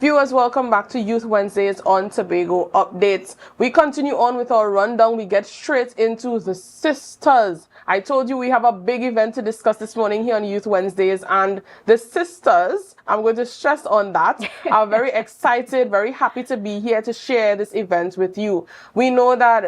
Viewers, welcome back to Youth Wednesdays on Tobago Updates. We continue on with our rundown. We get straight into the sisters. I told you we have a big event to discuss this morning here on Youth Wednesdays, and the sisters, I'm going to stress on that, are very excited, very happy to be here to share this event with you. We know that,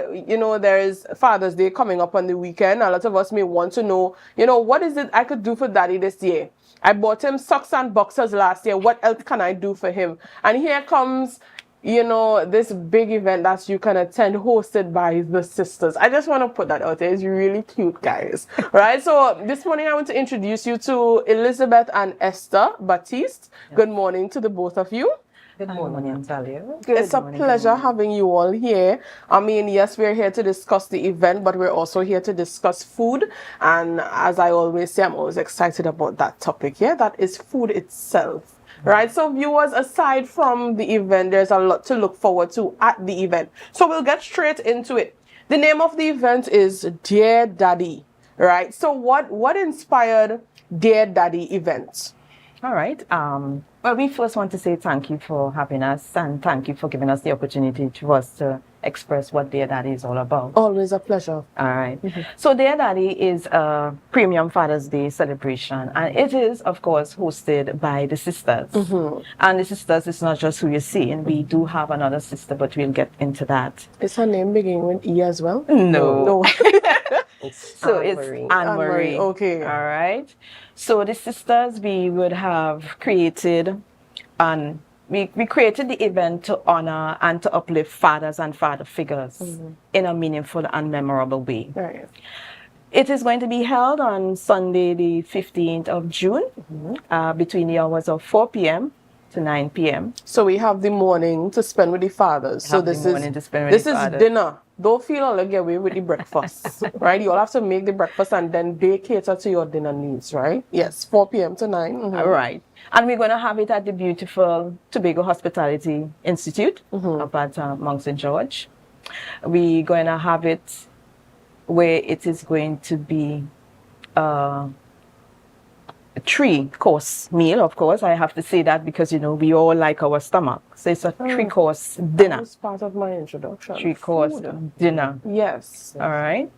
there is Father's Day coming up on the weekend. A lot of us may want to know, what is it I could do for Daddy this year? I bought him socks and boxers last year. What else can I do for him? And here comes, this big event that you can attend hosted by the sisters. I just want to put that out there. It's really cute, guys. Right? So this morning I want to introduce you to Elizabeth and Esther Baptiste. Yes. Good morning to the both of you. Good morning, Natalya. It's a pleasure having you all here. I mean, yes, we're here to discuss the event, but we're also here to discuss food. And as I always say, I'm always excited about that topic here. That is food itself. Right? So viewers, aside from the event, there's a lot to look forward to at the event. So we'll get straight into it. The name of the event is Dear Daddy. Right? So what inspired Dear Daddy event? All right. Well, we first want to say thank you for having us, and thank you for giving us the opportunity for us to express what Dear Daddy is all about. Always a pleasure. All right. So Dear Daddy is a premium Father's Day celebration, and it is, of course, hosted by the sisters. And the sisters is not just who you see, and we do have another sister, but we'll get into that. Is her name beginning with E as well? No. So it's Anne Marie. Okay. All right. So the sisters, we would have created, and we created the event to honor and to uplift fathers and father figures in a meaningful and memorable way. Right. It is going to be held on Sunday, the 15th of June, between the hours of 4 p.m. to 9 p.m. So we have the morning to spend with the fathers. So this is dinner. Don't feel all get away with the breakfast, right? You all have to make the breakfast and then they cater to your dinner needs, right? Yes, 4 p.m. to 9. All right. And we're going to have it at the beautiful Tobago Hospitality Institute up at Mount St. George. We're going to have it where it is going to be a 3-course meal, of course. I have to say that because, we all like our stomach. So it's a 3-course dinner. That was part of my introduction. 3-course dinner. Yes. All right.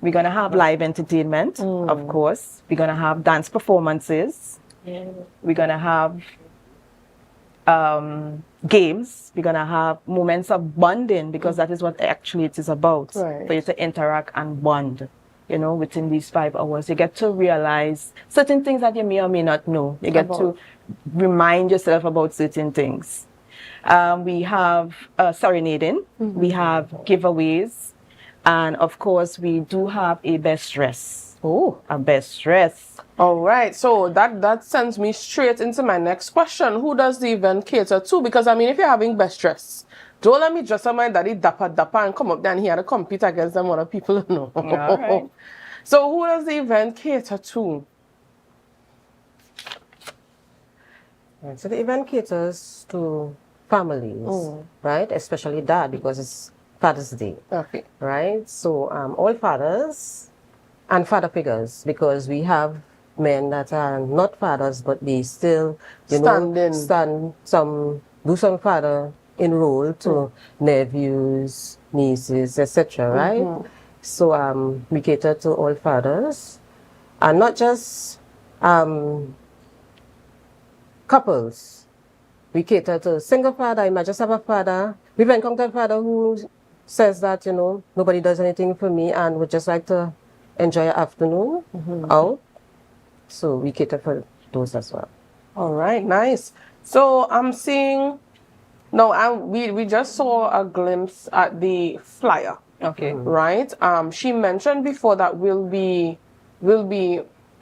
We're going to have live entertainment, of course. We're going to have dance performances. We're going to have games. We're going to have moments of bonding, because that is what actually it is about. Right. For you to interact and bond. Within these 5 hours, you get to realize certain things that you may or may not know. You get to remind yourself about certain things. We have serenading, we have giveaways, and of course, we do have a best dress. Oh, a best dress. All right. So that sends me straight into my next question. Who does the event cater to? Because, if you're having best dress, don't let me dress up my daddy dapper and come up down here to compete against them other people. No. All right. So who does the event cater to? Right. So the event caters to families, right? Especially dad, because it's Father's Day. Okay. Right? So all fathers and father figures, because we have men that are not fathers, but they still, do some father in role to nephews, nieces, etc. Right? So we cater to all fathers, and not just couples. We cater to single father. I might just have a father. We've encountered a father who says that nobody does anything for me and would just like to enjoy an afternoon out. So we cater for those as well. All right, nice. So I'm seeing. No, we just saw a glimpse at the flyer. Okay. Right. She mentioned before that we'll be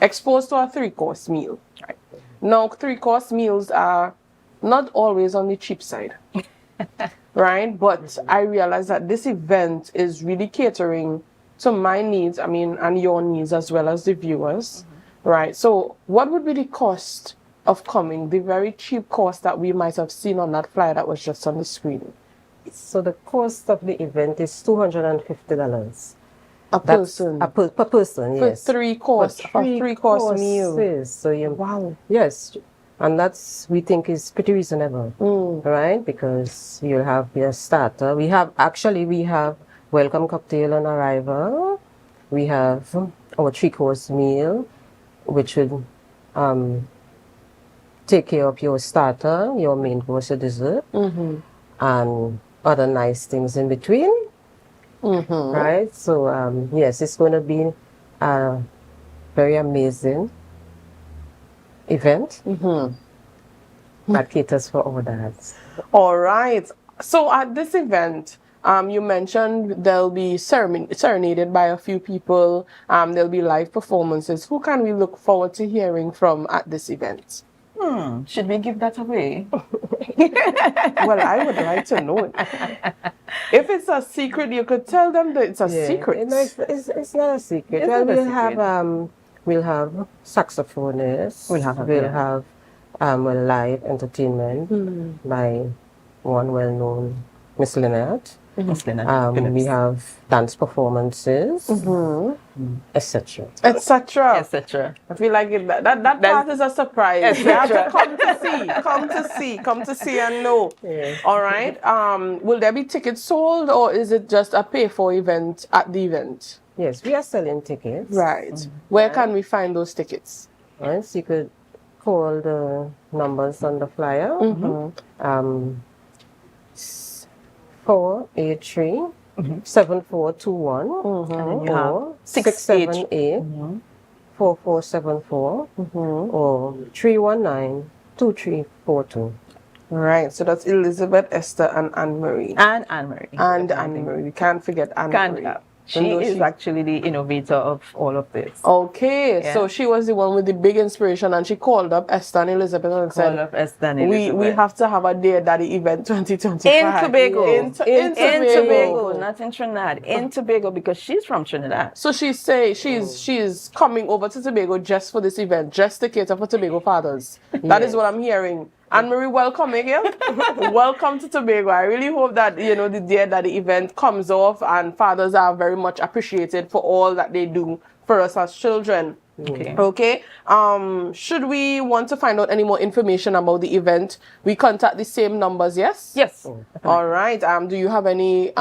exposed to a 3-course meal. Right. Now, 3-course meals are not always on the cheap side. Right. But I realize that this event is really catering to my needs. And your needs as well as the viewers. Right. So, what would be the cost of coming, the very cheap cost that we might have seen on that flyer that was just on the screen? So the cost of the event is $250. A person? Per person, yes. For 3-course meal. So wow. Yes. And that's, we think, is pretty reasonable, right? Because you'll have your starter. We have welcome cocktail on arrival. We have our 3-course meal, which would take care of your starter, your main course, your dessert, and other nice things in between, right? So yes, it's going to be a very amazing event that caters for all dads. All right. So at this event, you mentioned there'll be serenaded by a few people. There'll be live performances. Who can we look forward to hearing from at this event? Should we give that away? Well, I would like to know it. If it's a secret, you could tell them that it's a secret. It's not a secret. It's Well, not a we'll have saxophonists. We'll have live entertainment by one well-known Miss Lynette. We have dance performances, etc. Etc. I feel like that part is a surprise. You have to come to see and know. Yes. All right. Will there be tickets sold, or is it just a pay-for event at the event? Yes, we are selling tickets. Right. Where can we find those tickets? Right, so you could call the numbers on the flyer. 483 7421 And then you have or 678 4474 or 319 2342. Right. So that's Elizabeth, Esther, and Anne-Marie. And Anne-Marie. And Anne-Marie. We can't forget Anne-Marie. She is actually the innovator of all of this. Okay, so she was the one with the big inspiration, and she called up Esther and Elizabeth and said, we have to have a Dear Daddy event 2025. In Tobago. In Tobago. Not in Trinidad. In Tobago, because she's from Trinidad. So she's coming over to Tobago just for this event, just to cater for Tobago fathers. That is what I'm hearing. Anne-Marie, welcome again. Welcome to Tobago. I really hope that, the Dear Daddy event comes off and fathers are very much appreciated for all that they do for us as children. Okay. Should we want to find out any more information about the event, we contact the same numbers, yes? Yes. All right. Do you have any,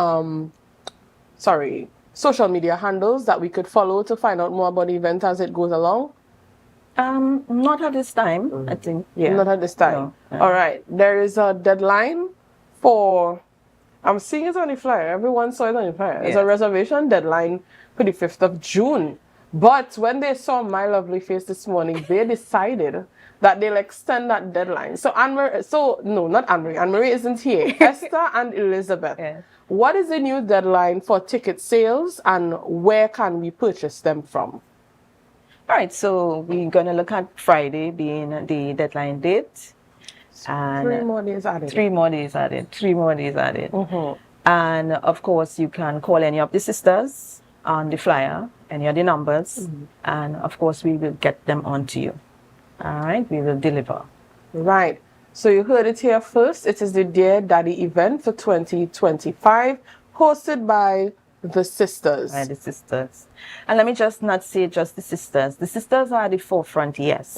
social media handles that we could follow to find out more about the event as it goes along? Not at this time, I think. Yeah. Not at this time. No. All right. There is a deadline for, I'm seeing it on the flyer. Everyone saw it on the flyer. There's a reservation deadline for the 5th of June. But when they saw my lovely face this morning, they decided that they'll extend that deadline. So not Anne-Marie. Anne-Marie isn't here. Esther and Elizabeth. Yes. What is the new deadline for ticket sales, and where can we purchase them from? All right, so we're going to look at Friday being the deadline date. And 3 more days added. 3 more days added. And of course, you can call any of the sisters on the flyer, any of the numbers, and of course, we will get them onto you. All right, we will deliver. Right. So you heard it here first. It is the Dear Daddy event for 2025, hosted by the sisters. By the sisters. And let me just not say just the sisters. The sisters are at the forefront, yes.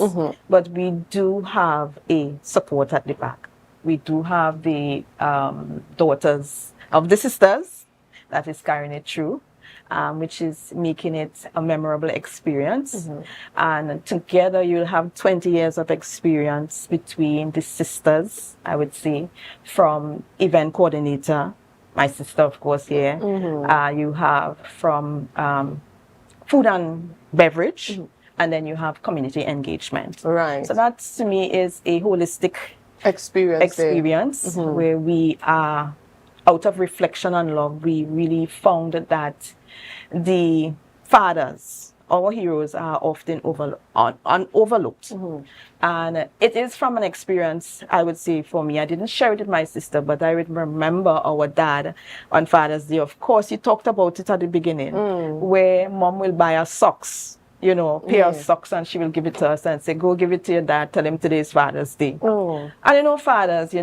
But we do have a support at the back. We do have the daughters of the sisters that is carrying it through, which is making it a memorable experience. And together you'll have 20 years of experience between the sisters, I would say, from event coordinator, my sister, of course, here. You have from food and beverage, and then you have community engagement. Right. So that, to me, is a holistic experience where we are, out of reflection and love, we really found that the fathers, our heroes, are often overlooked. And it is from an experience, I would say, for me. I didn't share it with my sister, but I would remember our dad on Father's Day. Of course, he talked about it at the beginning, where mom will buy us socks, pair of socks, and she will give it to us and say, go give it to your dad, tell him today's Father's Day. Oh. And fathers, they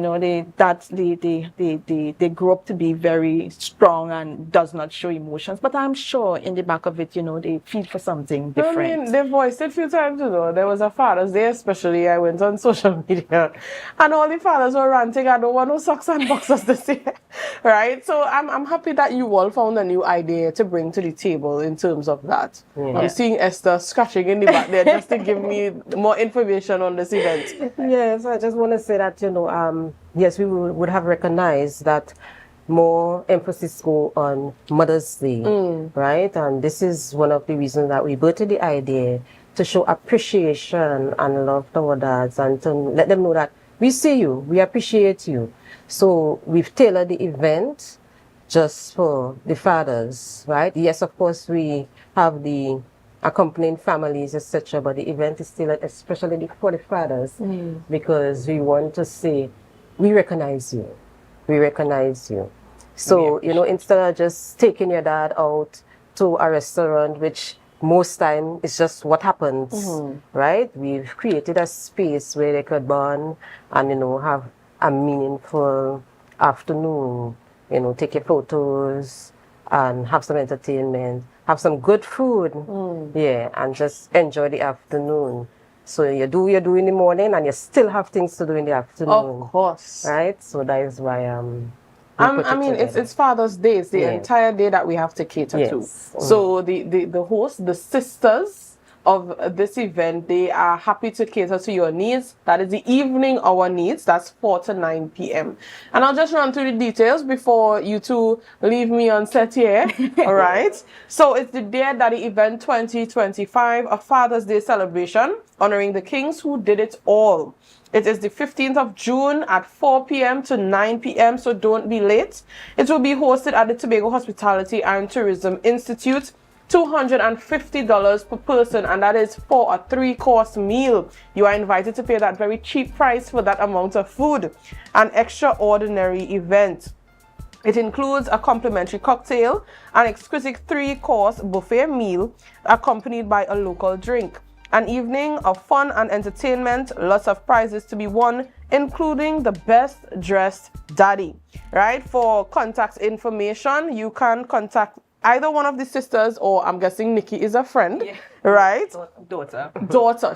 grow up to be very strong and does not show emotions, but I'm sure in the back of it, they feel for something different. I mean, they voiced it a few times, There was a Father's Day, especially. I went on social media, and all the fathers were ranting, I don't want no socks and boxers this year, right? So I'm happy that you all found a new idea to bring to the table in terms of that. I'm seeing Esther scratching in the back there just to give me more information on this event. Yes, I just want to say that, yes, we would have recognized that more emphasis go on Mother's Day, right? And this is one of the reasons that we birthed the idea to show appreciation and love to our dads and to let them know that we see you, we appreciate you. So we've tailored the event just for the fathers, right? Yes, of course, we have the accompanying families, etc., but the event is still especially for the fathers because we want to say, we recognize you. We recognize you. So, instead of just taking your dad out to a restaurant, which most time is just what happens, right? We've created a space where they could bond and, have a meaningful afternoon, take your photos and have some entertainment, have some good food, and just enjoy the afternoon. So you do what you do in the morning and you still have things to do in the afternoon. Of course. Right? So that is why I mean, it's Father's Day. It's the entire day that we have to cater to. So the host, the sisters of this event, they are happy to cater to your needs. That is the evening hour needs. That's 4 to 9 p.m. And I'll just run through the details before you two leave me on set here. All right. So it's the Dear Daddy event 2025, a Father's Day celebration honoring the kings who did it all. It is the 15th of June at 4 p.m. to 9 p.m., so don't be late. It will be hosted at the Tobago Hospitality and Tourism Institute. $250 per person, and that is for a 3-course meal. You are invited to pay that very cheap price for that amount of food. An extraordinary event. It includes a complimentary cocktail, an exquisite 3-course buffet meal accompanied by a local drink. An evening of fun and entertainment, lots of prizes to be won, including the best dressed daddy. Right? For contact information, you can contact either one of the sisters, or I'm guessing Nikki is a friend, right? Daughter.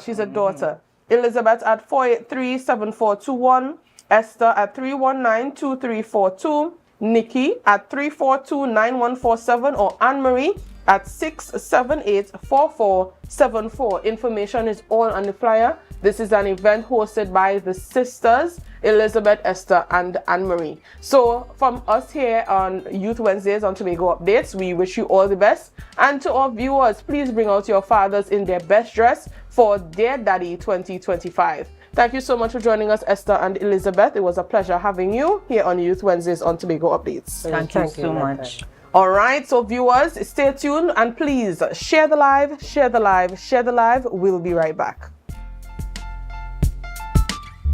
She's a daughter. Elizabeth at 483-7421, Esther at 319-2342, Nikki at 342-9147, or Anne-Marie at 678-4474. Information is all on the flyer. This is an event hosted by the sisters, Elizabeth, Esther, and Anne-Marie. So from us here on Youth Wednesdays on Tobago Updates, we wish you all the best. And to our viewers, please bring out your fathers in their best dress for Dear Daddy 2025. Thank you so much for joining us, Esther and Elizabeth. It was a pleasure having you here on Youth Wednesdays on Tobago Updates. Thank you so much. All right, so viewers, stay tuned and please share the live, share the live, share the live. We'll be right back.